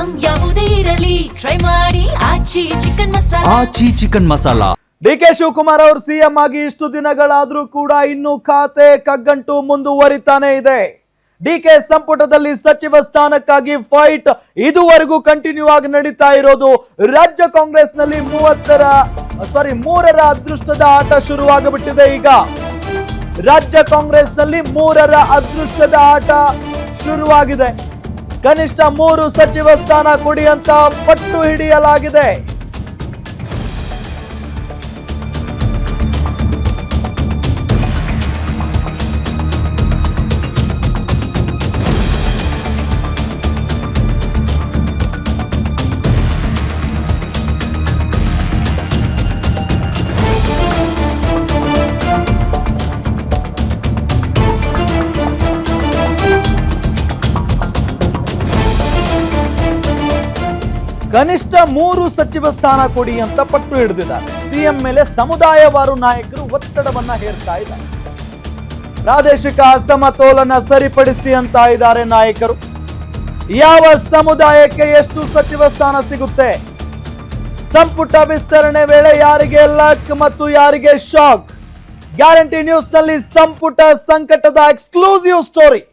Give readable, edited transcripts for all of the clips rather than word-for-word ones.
Item ಯಾವುದೇ ಇರಲಿ try ಮಾಡಿ ಆಚಿ ಚಿಕನ್ ಮಸಾಲಾ. ಡಿಕೆ ಶಿವಕುಮಾರ್ ಅವರು ಸಿಎಂ ಆಗಿ ಇಷ್ಟು ದಿನಗಳಾದ್ರೂ ಕೂಡ ಇನ್ನು ಖಾತೆ ಕಗ್ಗಂಟು ಮುಂದುವರಿತಾನೆ ಇದೆ. ಡಿಕೆ ಸಂಪುಟದಲ್ಲಿ ಸಚಿವ ಸ್ಥಾನಕ್ಕಾಗಿ ಫೈಟ್ ಇದುವರೆಗೂ ಕಂಟಿನ್ಯೂ ಆಗಿ ನಡೀತಾ ಇರೋದು. ರಾಜ್ಯ ಕಾಂಗ್ರೆಸ್ನಲ್ಲಿ ಮೂರರ ಅದೃಷ್ಟದ ಆಟ ಶುರುವಾಗಬಿಟ್ಟಿದೆ. ಈಗ ರಾಜ್ಯ ಕಾಂಗ್ರೆಸ್ನಲ್ಲಿ ಮೂರರ ಅದೃಷ್ಟದ ಆಟ ಶುರುವಾಗಿದೆ. ಕನಿಷ್ಠ 3 ಸಚಿವ ಸ್ಥಾನ ಕೊಡಿ ಅಂತ ಪಟ್ಟು ಹಿಡಿಯಲಾಗಿದೆ. ಕನಿಷ್ಠ 3 ಸಚಿವ ಸ್ಥಾನ ಕೊಡಿ ಅಂತ ಪಟ್ಟು ಹಿಡಿದಿದ್ದಾರೆ. ಸಿಎಂ ಮೇಲೆ ಸಮುದಾಯವಾರು ನಾಯಕರು ಒತ್ತಡವನ್ನ ಹೇರ್ತಾ ಇದ್ದಾರೆ. ಪ್ರಾದೇಶಿಕ ಅಸಮತೋಲನ ಸರಿಪಡಿಸಿ ಅಂತ ಇದ್ದಾರೆ ನಾಯಕರು. ಯಾವ ಸಮುದಾಯಕ್ಕೆ ಎಷ್ಟು ಸಚಿವ ಸ್ಥಾನ ಸಿಗುತ್ತೆ, ಸಂಪುಟ ವಿಸ್ತರಣೆ ವೇಳೆ ಯಾರಿಗೆ ಲಕ್ ಮತ್ತು ಯಾರಿಗೆ ಶಾಕ್. ಗ್ಯಾರಂಟಿ ನ್ಯೂಸ್ ನಲ್ಲಿ ಸಂಪುಟ ಸಂಕಟದ ಎಕ್ಸ್ಕ್ಲೂಸಿವ್ ಸ್ಟೋರಿ.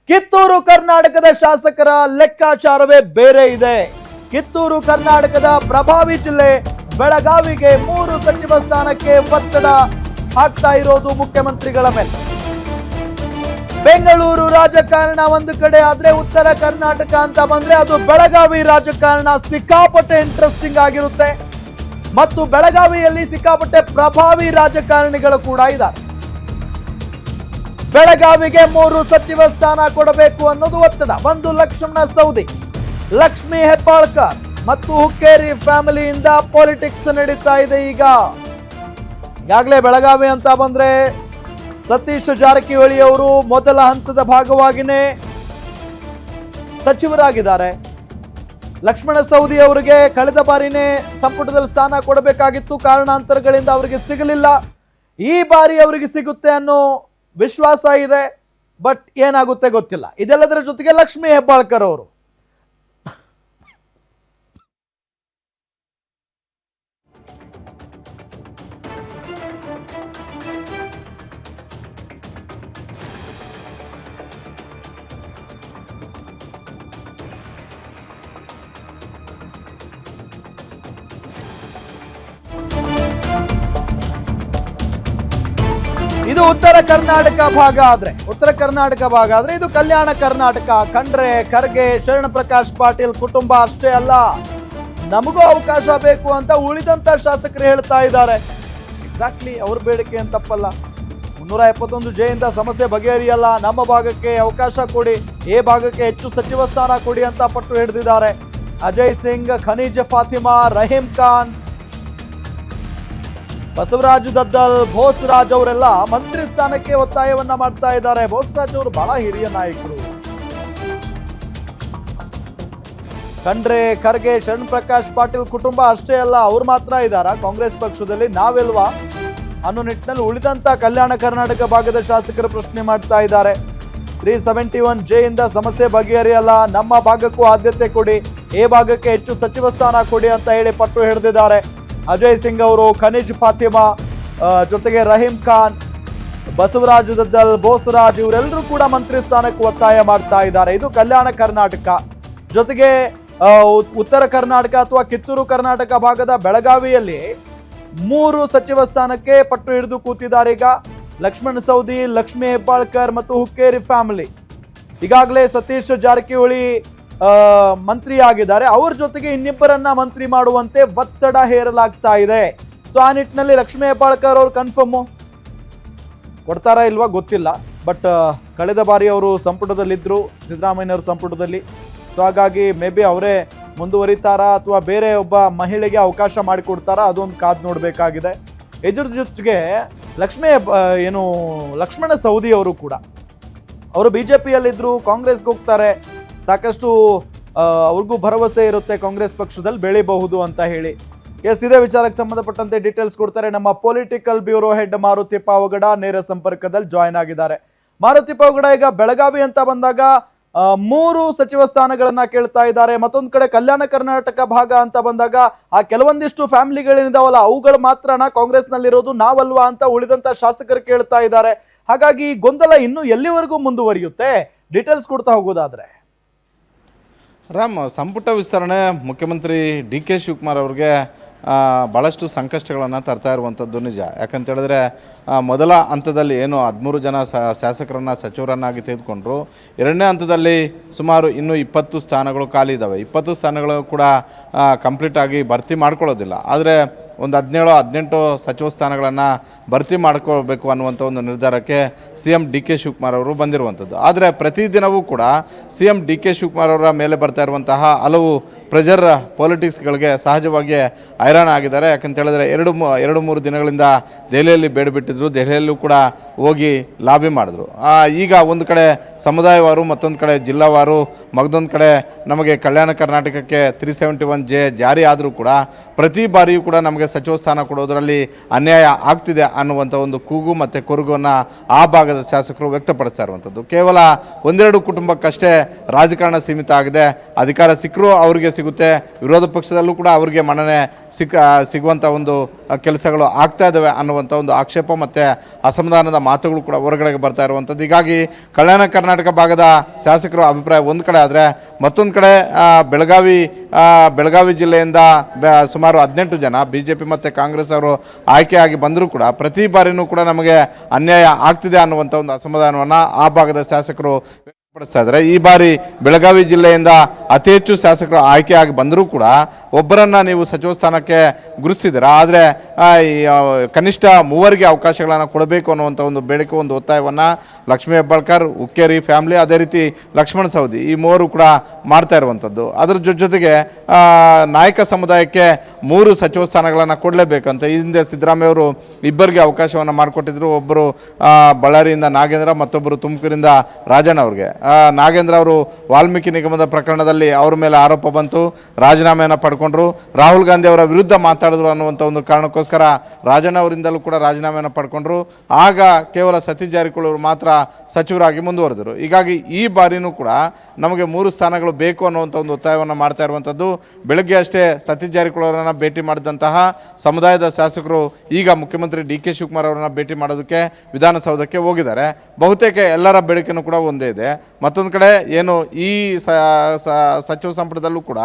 ಕಿತ್ತೂರು ಕರ್ನಾಟಕದ ಶಾಸಕರ ಲೆಕ್ಕಾಚಾರವೇ ಬೇರೆ ಇದೆ. ಕಿತ್ತೂರು ಕರ್ನಾಟಕದ ಪ್ರಭಾವಿ ಜಿಲ್ಲೆ ಬೆಳಗಾವಿಗೆ 3 ಸಚಿವ ಸ್ಥಾನಕ್ಕೆ ಒತ್ತಡ ಹಾಕ್ತಾ ಇರೋದು ಮುಖ್ಯಮಂತ್ರಿಗಳ ಮೇಲೆ. ಬೆಂಗಳೂರು ರಾಜಕಾರಣ ಒಂದು ಕಡೆ ಆದ್ರೆ, ಉತ್ತರ ಕರ್ನಾಟಕ ಅಂತ ಬಂದ್ರೆ ಅದು ಬೆಳಗಾವಿ ರಾಜಕಾರಣ ಸಿಕ್ಕಾಪಟ್ಟೆ ಇಂಟ್ರೆಸ್ಟಿಂಗ್ ಆಗಿರುತ್ತೆ. ಮತ್ತು ಬೆಳಗಾವಿಯಲ್ಲಿ ಸಿಕ್ಕಾಪಟ್ಟೆ ಪ್ರಭಾವಿ ರಾಜಕಾರಣಿಗಳು ಕೂಡ ಇದ್ದಾರೆ. ಬೆಳಗಾವಿಗೆ 3 ಸಚಿವ ಸ್ಥಾನ ಕೊಡಬೇಕು ಅನ್ನೋದು ಒತ್ತಡ. ಒಂದು ಲಕ್ಷ್ಮಣ ಸವದಿ, ಲಕ್ಷ್ಮೀ ಹೆಬ್ಬಾಳ್ಕರ್ ಮತ್ತು ಹುಕ್ಕೇರಿ ಫ್ಯಾಮಿಲಿಯಿಂದ ಪಾಲಿಟಿಕ್ಸ್ ನಡೀತಾ ಇದೆ. ಈಗಾಗಲೇ ಬೆಳಗಾವಿ ಅಂತ ಬಂದ್ರೆ ಸತೀಶ್ ಜಾರಕಿಹೊಳಿ ಅವರು ಮೊದಲ ಹಂತದ ಭಾಗವಾಗಿನೇ ಸಚಿವರಾಗಿದ್ದಾರೆ. ಲಕ್ಷ್ಮಣ ಸವದಿ ಅವರಿಗೆ ಕಳೆದ ಬಾರಿನೇ ಸಂಪುಟದಲ್ಲಿ ಸ್ಥಾನ ಕೊಡಬೇಕಾಗಿತ್ತು, ಕಾರಣಾಂತರಗಳಿಂದ ಅವರಿಗೆ ಸಿಗಲಿಲ್ಲ. ಈ ಬಾರಿ ಅವರಿಗೆ ಸಿಗುತ್ತೆ ಅನ್ನೋ ವಿಶ್ವಾಸ ಇದೆ. ಬಟ್ ಏನಾಗುತ್ತೆ ಗೊತ್ತಿಲ್ಲ. ಇದೆಲ್ಲದರ ಜೊತೆಗೆ ಲಕ್ಷ್ಮೀ ಹೆಬ್ಬಾಳ್ಕರ್ ಅವರು ಇದು ಉತ್ತರ ಕರ್ನಾಟಕ ಭಾಗ ಆದ್ರೆ ಇದು ಕಲ್ಯಾಣ ಕರ್ನಾಟಕ. ಖಂಡ್ರೆ, ಖರ್ಗೆ, ಶರಣ ಪ್ರಕಾಶ್ ಪಾಟೀಲ್ ಕುಟುಂಬ ಅಷ್ಟೇ ಅಲ್ಲ, ನಮಗೂ ಅವಕಾಶ ಬೇಕು ಅಂತ ಉಳಿದಂತ ಶಾಸಕರು ಹೇಳ್ತಾ ಇದ್ದಾರೆ. ಎಕ್ಸಾಕ್ಟ್ಲಿ ಅವ್ರ ಬೇಡಿಕೆ ಅಂತ ತಪ್ಪಲ್ಲ. 371 ಜೆಯಿಂದ ಸಮಸ್ಯೆ ಬಗೆಹರಿಯಲ್ಲ, ನಮ್ಮ ಭಾಗಕ್ಕೆ ಅವಕಾಶ ಕೊಡಿ, ಎ ಭಾಗಕ್ಕೆ ಹೆಚ್ಚು ಸಚಿವ ಸ್ಥಾನ ಕೊಡಿ ಅಂತ ಪಟ್ಟು ಹಿಡಿದಿದ್ದಾರೆ. ಅಜಯ್ ಸಿಂಗ್, ಖನೀಜ್ ಫಾತಿಮಾ, ರಹೀಂ ಖಾನ್, ಬಸವರಾಜ್ ದದ್ದಲ್, ಬೋಸರಾಜ್ ಅವರೆಲ್ಲ ಮಂತ್ರಿ ಸ್ಥಾನಕ್ಕೆ ಒತ್ತಾಯವನ್ನ ಮಾಡ್ತಾ ಇದ್ದಾರೆ. ಬೋಸರಾಜ್ ಅವರು ಬಹಳ ಹಿರಿಯ ನಾಯಕರು. ಖಂಡ್ರೆ, ಖರ್ಗೆ, ಶರಣ್ ಪ್ರಕಾಶ್ ಪಾಟೀಲ್ ಕುಟುಂಬ ಅಷ್ಟೇ ಅಲ್ಲ, ಅವ್ರು ಮಾತ್ರ ಇದ್ದಾರಾ ಕಾಂಗ್ರೆಸ್ ಪಕ್ಷದಲ್ಲಿ, ನಾವೆಲ್ವಾ ಅನ್ನೋ ನಿಟ್ಟಿನಲ್ಲಿ ಉಳಿದಂತ ಕಲ್ಯಾಣ ಕರ್ನಾಟಕ ಭಾಗದ ಶಾಸಕರು ಪ್ರಶ್ನೆ ಮಾಡ್ತಾ ಇದ್ದಾರೆ. 371 ಜೆಯಿಂದ ಸಮಸ್ಯೆ ಬಗೆಹರಿಯಲ್ಲ, ನಮ್ಮ ಭಾಗಕ್ಕೂ ಆದ್ಯತೆ ಕೊಡಿ, ಎ ಭಾಗಕ್ಕೆ ಹೆಚ್ಚು ಸಚಿವ ಸ್ಥಾನ ಕೊಡಿ ಅಂತ ಹೇಳಿ ಪಟ್ಟು ಹಿಡಿದಿದ್ದಾರೆ. ಅಜಯ್ ಸಿಂಗ್ ಅವರು, ಖನೀಜ್ ಫಾತಿಮಾ, ಜೊತೆಗೆ ರಹೀಂ ಖಾನ್, ಬಸವರಾಜ್ ದದ್ದಲ್, ಬೋಸರಾಜ್ ಇವರೆಲ್ಲರೂ ಕೂಡ ಮಂತ್ರಿ ಸ್ಥಾನಕ್ಕೆ ಒತ್ತಾಯ ಮಾಡ್ತಾ ಇದ್ದಾರೆ. ಇದು ಕಲ್ಯಾಣ ಕರ್ನಾಟಕ. ಜೊತೆಗೆ ಉತ್ತರ ಕರ್ನಾಟಕ ಅಥವಾ ಕಿತ್ತೂರು ಕರ್ನಾಟಕ ಭಾಗದ ಬೆಳಗಾವಿಯಲ್ಲಿ 3 ಸಚಿವ ಸ್ಥಾನಕ್ಕೆ ಪಟ್ಟು ಹಿಡಿದು ಕೂತಿದ್ದಾರೆ. ಈಗ ಲಕ್ಷ್ಮಣ ಸವದಿ, ಲಕ್ಷ್ಮೀ ಹೆಬ್ಬಾಳ್ಕರ್ ಮತ್ತು ಹುಕ್ಕೇರಿ ಫ್ಯಾಮಿಲಿ. ಈಗಾಗಲೇ ಸತೀಶ್ ಜಾರಕಿಹೊಳಿ ಮಂತ್ರಿ ಆಗಿದ್ದಾರೆ. ಅವ್ರ ಜೊತೆಗೆ ಇನ್ನಿಬ್ಬರನ್ನ ಮಂತ್ರಿ ಮಾಡುವಂತೆ ಒತ್ತಡ ಹೇರಲಾಗ್ತಾ ಇದೆ. ಸೊ ಆ ನಿಟ್ಟಿನಲ್ಲಿ ಲಕ್ಷ್ಮೀ ಹೆಬ್ಬಾಳ್ಕರ್ ಅವರು ಕನ್ಫರ್ಮು ಕೊಡ್ತಾರಾ ಇಲ್ವಾ ಗೊತ್ತಿಲ್ಲ. ಬಟ್ ಕಳೆದ ಬಾರಿ ಅವರು ಸಂಪುಟದಲ್ಲಿದ್ದರು, ಸಿದ್ದರಾಮಯ್ಯನವರು ಸಂಪುಟದಲ್ಲಿ. ಸೊ ಹಾಗಾಗಿ ಮೇ ಬಿ ಅವರೇ ಮುಂದುವರಿತಾರಾ ಅಥವಾ ಬೇರೆ ಒಬ್ಬ ಮಹಿಳೆಗೆ ಅವಕಾಶ ಮಾಡಿಕೊಡ್ತಾರಾ, ಅದೊಂದು ಕಾದು ನೋಡಬೇಕಾಗಿದೆ. ಇದ್ರ ಜೊತೆಗೆ ಲಕ್ಷ್ಮಣ ಸವದಿ ಅವರು ಕೂಡ ಅವರು ಬಿಜೆಪಿಯಲ್ಲಿದ್ದರು, ಕಾಂಗ್ರೆಸ್ಗೆ ಹೋಗ್ತಾರೆ. ಸಾಕಷ್ಟು ಅವ್ರಿಗೂ ಭರವಸೆ ಇರುತ್ತೆ ಕಾಂಗ್ರೆಸ್ ಪಕ್ಷದಲ್ಲಿ ಬೆಳಿಬಹುದು ಅಂತ ಹೇಳಿ. ಎಸ್, ಇದೇ ವಿಚಾರಕ್ಕೆ ಸಂಬಂಧಪಟ್ಟಂತೆ ಡೀಟೇಲ್ಸ್ ಕೊಡ್ತಾರೆ ನಮ್ಮ political bureau head Maruti Pavagada ನೇರ ಸಂಪರ್ಕದಲ್ಲಿ ಜಾಯ್ನ್ ಆಗಿದ್ದಾರೆ. ಮಾರುತಿ ಪಾವಗಡ, ಈಗ ಬೆಳಗಾವಿ ಅಂತ ಬಂದಾಗ ಮೂರು ಸಚಿವ ಸ್ಥಾನಗಳನ್ನ ಕೇಳ್ತಾ ಇದ್ದಾರೆ. ಮತ್ತೊಂದು ಕಡೆ ಕಲ್ಯಾಣ ಕರ್ನಾಟಕ ಭಾಗ ಅಂತ ಬಂದಾಗ ಆ ಕೆಲವೊಂದಿಷ್ಟು ಫ್ಯಾಮಿಲಿಗಳಿದಾವಲ್ಲ ಅವುಗಳು ಮಾತ್ರನ ಕಾಂಗ್ರೆಸ್ನಲ್ಲಿರೋದು, ನಾವಲ್ವಾ ಅಂತ ಉಳಿದಂತ ಶಾಸಕರು ಕೇಳ್ತಾ ಇದ್ದಾರೆ. ಹಾಗಾಗಿ ಗೊಂದಲ ಇನ್ನೂ ಎಲ್ಲಿವರೆಗೂ ಮುಂದುವರಿಯುತ್ತೆ? ಡೀಟೇಲ್ಸ್ ಕೊಡ್ತಾ ಹೋಗೋದಾದ್ರೆ ರಾಮ್, ಸಂಪುಟ ವಿಸ್ತರಣೆ ಮುಖ್ಯಮಂತ್ರಿ ಡಿ ಕೆ ಶಿವಕುಮಾರ್ ಅವ್ರಿಗೆ ಭಾಳಷ್ಟು ಸಂಕಷ್ಟಗಳನ್ನು ತರ್ತಾ ಇರುವಂಥದ್ದು ನಿಜ. ಯಾಕಂತ ಹೇಳಿದ್ರೆ ಮೊದಲ ಹಂತದಲ್ಲಿ ಏನು 13 ಜನ ಶಾಸಕರನ್ನು ಸಚಿವರನ್ನಾಗಿ ತೆಗೆದುಕೊಂಡ್ರು. ಎರಡನೇ ಹಂತದಲ್ಲಿ ಸುಮಾರು ಇನ್ನೂ 20 ಸ್ಥಾನಗಳು ಖಾಲಿ ಇದ್ದಾವೆ. 20 ಸ್ಥಾನಗಳು ಕೂಡ ಕಂಪ್ಲೀಟಾಗಿ ಭರ್ತಿ ಮಾಡ್ಕೊಳ್ಳೋದಿಲ್ಲ. ಆದರೆ ಒಂದು 17-18 ಸಚಿವ ಸ್ಥಾನಗಳನ್ನು ಭರ್ತಿ ಮಾಡ್ಕೊಳ್ಬೇಕು ಅನ್ನುವಂಥ ಒಂದು ನಿರ್ಧಾರಕ್ಕೆ C M D K Shivakumar ಅವರು ಬಂದಿರುವಂಥದ್ದು. ಆದರೆ ಪ್ರತಿದಿನವೂ ಕೂಡ C M D K Shivakumar ಅವರ ಮೇಲೆ ಬರ್ತಾ ಇರುವಂತಹ ಹಲವು ಪ್ರೆಷರ್ ಪೊಲಿಟಿಕ್ಸ್ಗಳಿಗೆ ಸಹಜವಾಗಿ ಹೈರಾಣ ಆಗಿದ್ದಾರೆ. ಯಾಕಂತ ಹೇಳಿದ್ರೆ 2-3 ದಿನಗಳಿಂದ ದೆಹಲಿಯಲ್ಲಿ ಬೇಡ ಬಿಟ್ಟಿದ್ರು. ದೆಹಲಿಯಲ್ಲೂ ಕೂಡ ಹೋಗಿ ಲಾಬಿ ಮಾಡಿದ್ರು. ಈಗ ಒಂದು ಕಡೆ ಸಮುದಾಯವಾರು, ಮತ್ತೊಂದು ಕಡೆ ಜಿಲ್ಲಾವಾರು, ಮಗದೊಂದು ಕಡೆ ನಮಗೆ ಕಲ್ಯಾಣ ಕರ್ನಾಟಕಕ್ಕೆ 371J ಜಾರಿ ಆದರೂ ಕೂಡ ಪ್ರತಿ ಬಾರಿಯೂ ಕೂಡ ನಮಗೆ ಸಚಿವ ಸ್ಥಾನ ಕೊಡೋದರಲ್ಲಿ ಅನ್ಯಾಯ ಆಗ್ತಿದೆ ಅನ್ನುವಂಥ ಒಂದು ಕೂಗು ಮತ್ತು ಕೊರಗನ್ನು ಆ ಭಾಗದ ಶಾಸಕರು ವ್ಯಕ್ತಪಡಿಸ್ತಾ ಇರುವಂಥದ್ದು. ಕೇವಲ 1-2 ಕುಟುಂಬಕ್ಕಷ್ಟೇ ರಾಜಕಾರಣ ಸೀಮಿತ ಆಗಿದೆ. ಅಧಿಕಾರ ಸಿಕ್ಕರೂ ಅವರಿಗೆ ಸಿಗುತ್ತೆ, ವಿರೋಧ ಪಕ್ಷದಲ್ಲೂ ಕೂಡ ಅವರಿಗೆ ಮನ್ನಣೆ ಸಿಗುವಂಥ ಒಂದು ಕೆಲಸಗಳು ಆಗ್ತಾ ಇದ್ದಾವೆ ಅನ್ನುವಂಥ ಒಂದು ಆಕ್ಷೇಪ ಮತ್ತು ಅಸಮಾಧಾನದ ಮಾತುಗಳು ಕೂಡ ಹೊರಗಡೆಗೆ ಬರ್ತಾ ಇರುವಂಥದ್ದು. ಹೀಗಾಗಿ ಕಲ್ಯಾಣ ಕರ್ನಾಟಕ ಭಾಗದ ಶಾಸಕರು ಅಭಿಪ್ರಾಯ ಒಂದು ಕಡೆ ಆದರೆ, ಮತ್ತೊಂದು ಕಡೆ ಬೆಳಗಾವಿ ಜಿಲ್ಲೆಯಿಂದ ಸುಮಾರು 18 ಜನ BJP ಮತ್ತು ಕಾಂಗ್ರೆಸ್ ಅವರು ಆಯ್ಕೆಯಾಗಿ ಬಂದರೂ ಕೂಡ ಪ್ರತಿ ಬಾರಿನೂ ಕೂಡ ನಮಗೆ ಅನ್ಯಾಯ ಆಗ್ತಿದೆ ಅನ್ನುವಂಥ ಒಂದು ಅಸಮಾಧಾನವನ್ನು ಆ ಭಾಗದ ಶಾಸಕರು ಪಡಿಸ್ತಾ ಇದ್ದಾರೆ. ಈ ಬಾರಿ ಬೆಳಗಾವಿ ಜಿಲ್ಲೆಯಿಂದ ಅತಿ ಹೆಚ್ಚು ಶಾಸಕರು ಆಯ್ಕೆಯಾಗಿ ಬಂದರೂ ಕೂಡ ಒಬ್ಬರನ್ನ ನೀವು ಸಚಿವ ಸ್ಥಾನಕ್ಕೆ ಗುರುತಿಸಿದ್ದೀರಾ. ಆದರೆ ಕನಿಷ್ಠ 3 ಅವಕಾಶಗಳನ್ನು ಕೊಡಬೇಕು ಅನ್ನುವಂಥ ಒಂದು ಬೇಡಿಕೆ, ಒಂದು ಒತ್ತಾಯವನ್ನು ಲಕ್ಷ್ಮೀ ಹೆಬ್ಬಾಳ್ಕರ್, ಹುಕ್ಕೇರಿ ಫ್ಯಾಮಿಲಿ, ಅದೇ ರೀತಿ ಲಕ್ಷ್ಮಣ ಸವದಿ ಈ 3 ಕೂಡ ಮಾಡ್ತಾ ಇರುವಂಥದ್ದು. ಅದರ ಜೊತೆಗೆ ನಾಯಕ ಸಮುದಾಯಕ್ಕೆ 3 ಸಚಿವ ಸ್ಥಾನಗಳನ್ನು ಕೊಡಲೇಬೇಕಂತ ಈ ಹಿಂದೆ ಸಿದ್ದರಾಮಯ್ಯ ಅವರು ಇಬ್ಬರಿಗೆ ಅವಕಾಶವನ್ನು ಮಾಡಿಕೊಟ್ಟಿದ್ರು. ಒಬ್ಬರು ಬಳ್ಳಾರಿಯಿಂದ ನಾಗೇಂದ್ರ, ಮತ್ತೊಬ್ಬರು ತುಮಕೂರಿಂದ ರಾಜಣ್ಣ ಅವ್ರಿಗೆ. ನಾಗೇಂದ್ರ ಅವರು ವಾಲ್ಮೀಕಿ ನಿಗಮದ ಪ್ರಕರಣದಲ್ಲಿ ಅವ್ರ ಮೇಲೆ ಆರೋಪ ಬಂತು, ರಾಜೀನಾಮೆಯನ್ನು ಪಡ್ಕೊಂಡ್ರು. ರಾಹುಲ್ ಗಾಂಧಿ ಅವರ ವಿರುದ್ಧ ಮಾತಾಡಿದ್ರು ಅನ್ನುವಂಥ ಒಂದು ಕಾರಣಕ್ಕೋಸ್ಕರ ರಾಜಣ್ಣ ಅವರಿಂದಲೂ ಕೂಡ ರಾಜೀನಾಮೆಯನ್ನು ಪಡ್ಕೊಂಡ್ರು. ಆಗ ಕೇವಲ ಸತೀಶ್ ಜಾರಕಿಹೊಳಿ ಅವರು ಮಾತ್ರ ಸಚಿವರಾಗಿ ಮುಂದುವರೆದರು. ಹೀಗಾಗಿ ಈ ಬಾರಿನೂ ಕೂಡ ನಮಗೆ 3 ಸ್ಥಾನಗಳು ಬೇಕು ಅನ್ನುವಂಥ ಒಂದು ಒತ್ತಾಯವನ್ನು ಮಾಡ್ತಾ ಇರುವಂಥದ್ದು. ಬೆಳಗ್ಗೆ ಅಷ್ಟೇ ಸತೀಶ್ ಜಾರಕಿಹೊಳಿ ಅವರನ್ನು ಭೇಟಿ ಮಾಡಿದಂತಹ ಸಮುದಾಯದ ಶಾಸಕರು ಈಗ ಮುಖ್ಯಮಂತ್ರಿ ಡಿ ಕೆ ಶಿವಕುಮಾರ್ ಅವರನ್ನು ಭೇಟಿ ಮಾಡೋದಕ್ಕೆ ವಿಧಾನಸೌಧಕ್ಕೆ ಹೋಗಿದ್ದಾರೆ. ಬಹುತೇಕ ಎಲ್ಲರ ಬೇಡಿಕೆನೂ ಕೂಡ ಒಂದೇ ಇದೆ. ಮತ್ತೊಂದು ಕಡೆ ಏನು ಈ ಸಚಿವ ಸಂಪುಟದಲ್ಲೂ ಕೂಡ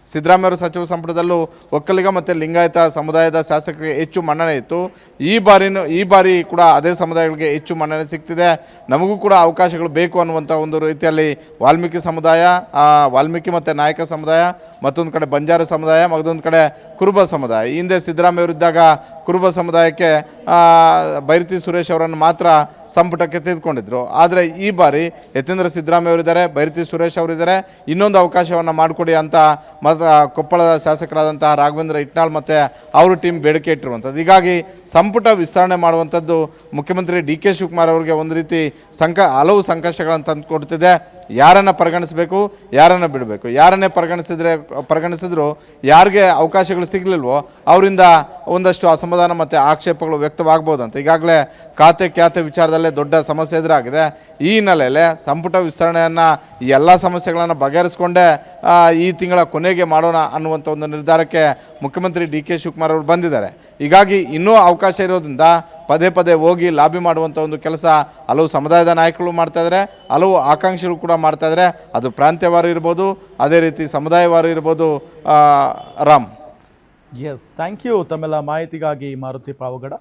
ಸಿದ್ದರಾಮಯ್ಯ ಅವರ ಸಚಿವ ಸಂಪುಟದಲ್ಲೂ ಒಕ್ಕಲಿಗ ಮತ್ತು ಲಿಂಗಾಯತ ಸಮುದಾಯದ ಶಾಸಕರಿಗೆ ಹೆಚ್ಚು ಮನ್ನಣೆ ಇತ್ತು. ಈ ಬಾರಿ ಕೂಡ ಅದೇ ಸಮುದಾಯಗಳಿಗೆ ಹೆಚ್ಚು ಮನ್ನಣೆ ಸಿಗ್ತಿದೆ. ನಮಗೂ ಕೂಡ ಅವಕಾಶಗಳು ಬೇಕು ಅನ್ನುವಂಥ ಒಂದು ರೀತಿಯಲ್ಲಿ ವಾಲ್ಮೀಕಿ ಸಮುದಾಯ, ವಾಲ್ಮೀಕಿ ಮತ್ತು ನಾಯಕ ಸಮುದಾಯ, ಮತ್ತೊಂದು ಕಡೆ ಬಂಜಾರ ಸಮುದಾಯ, ಮತ್ತೊಂದು ಕಡೆ ಕುರುಬ ಸಮುದಾಯ. ಈ ಹಿಂದೆ ಸಿದ್ದರಾಮಯ್ಯ ಅವರಿದ್ದಾಗ ಕುರುಬ ಸಮುದಾಯಕ್ಕೆ ಬೈರತಿ ಸುರೇಶ್ ಅವರನ್ನು ಮಾತ್ರ ಸಂಪುಟಕ್ಕೆ ತೆಗೆದುಕೊಂಡಿದ್ರು. ಆದರೆ ಈ ಬಾರಿ ಯತೀಂದ್ರ ಸಿದ್ದರಾಮಯ್ಯ ಅವರಿದ್ದಾರೆ, ಬೈರತಿ ಸುರೇಶ್ ಅವರಿದ್ದಾರೆ, ಇನ್ನೊಂದು ಅವಕಾಶವನ್ನು ಮಾಡಿಕೊಡಿ ಅಂತ ಕೊಪ್ಪಳದ ಶಾಸಕರಾದಂತಹ ರಾಘವೇಂದ್ರ ಇಟ್ನಾಳ್ ಮತ್ತು ಅವರು ಟೀಮ್ ಬೇಡಿಕೆ ಇಟ್ಟಿರುವಂಥದ್ದು. ಹೀಗಾಗಿ ಸಂಪುಟ ವಿಸ್ತರಣೆ ಮಾಡುವಂಥದ್ದು ಮುಖ್ಯಮಂತ್ರಿ ಡಿ ಕೆ ಶಿವಕುಮಾರ್ ಅವರಿಗೆ ಒಂದು ರೀತಿ ಹಲವು ಸಂಕಷ್ಟಗಳನ್ನು ತಂದು ಕೊಡ್ತಿದೆ. ಯಾರನ್ನು ಪರಿಗಣಿಸಬೇಕು, ಯಾರನ್ನು ಬಿಡಬೇಕು, ಯಾರನ್ನೇ ಪರಿಗಣಿಸಿದ್ರು ಯಾರಿಗೆ ಅವಕಾಶಗಳು ಸಿಗಲಿಲ್ವೋ ಅವರಿಂದ ಒಂದಷ್ಟು ಅಸಮಾಧಾನ ಮತ್ತು ಆಕ್ಷೇಪಗಳು ವ್ಯಕ್ತವಾಗ್ಬೋದಂತ ಈಗಾಗಲೇ ಖ್ಯಾತೆ ವಿಚಾರದಲ್ಲೇ ದೊಡ್ಡ ಸಮಸ್ಯೆ ಎದುರಾಗಿದೆ. ಈ ಹಿನ್ನೆಲೆಯಲ್ಲಿ ಸಂಪುಟ ವಿಸ್ತರಣೆಯನ್ನು ಈ ಎಲ್ಲ ಸಮಸ್ಯೆಗಳನ್ನು ಬಗೆಹರಿಸ್ಕೊಂಡೇ ಈ ತಿಂಗಳ ಕೊನೆಗೆ ಮಾಡೋಣ ಅನ್ನುವಂಥ ಒಂದು ನಿರ್ಧಾರಕ್ಕೆ ಮುಖ್ಯಮಂತ್ರಿ ಡಿ ಕೆ ಶಿವಕುಮಾರ್ ಅವರು ಬಂದಿದ್ದಾರೆ. ಹೀಗಾಗಿ ಇನ್ನೂ ಅವಕಾಶ ಇರೋದ್ರಿಂದ ಪದೇ ಹೋಗಿ ಲಾಬಿ ಮಾಡುವಂಥ ಒಂದು ಕೆಲಸ ಹಲವು ಸಮುದಾಯದ ನಾಯಕರು ಮಾಡ್ತಾಯಿದ್ದಾರೆ, ಹಲವು ಆಕಾಂಕ್ಷಿಗಳು ಕೂಡ ಮಾಡ್ತಾಯಿದ್ದಾರೆ. ಅದು ಪ್ರಾಂತ್ಯವಾರು ಇರ್ಬೋದು, ಅದೇ ರೀತಿ ಸಮುದಾಯವಾರು ಇರ್ಬೋದು. ರಾಮ್, ಎಸ್, ಥ್ಯಾಂಕ್ ಯು ತಮ್ಮೆಲ್ಲ ಮಾಹಿತಿಗಾಗಿ ಮಾರುತಿ ಪಾವಗಡ.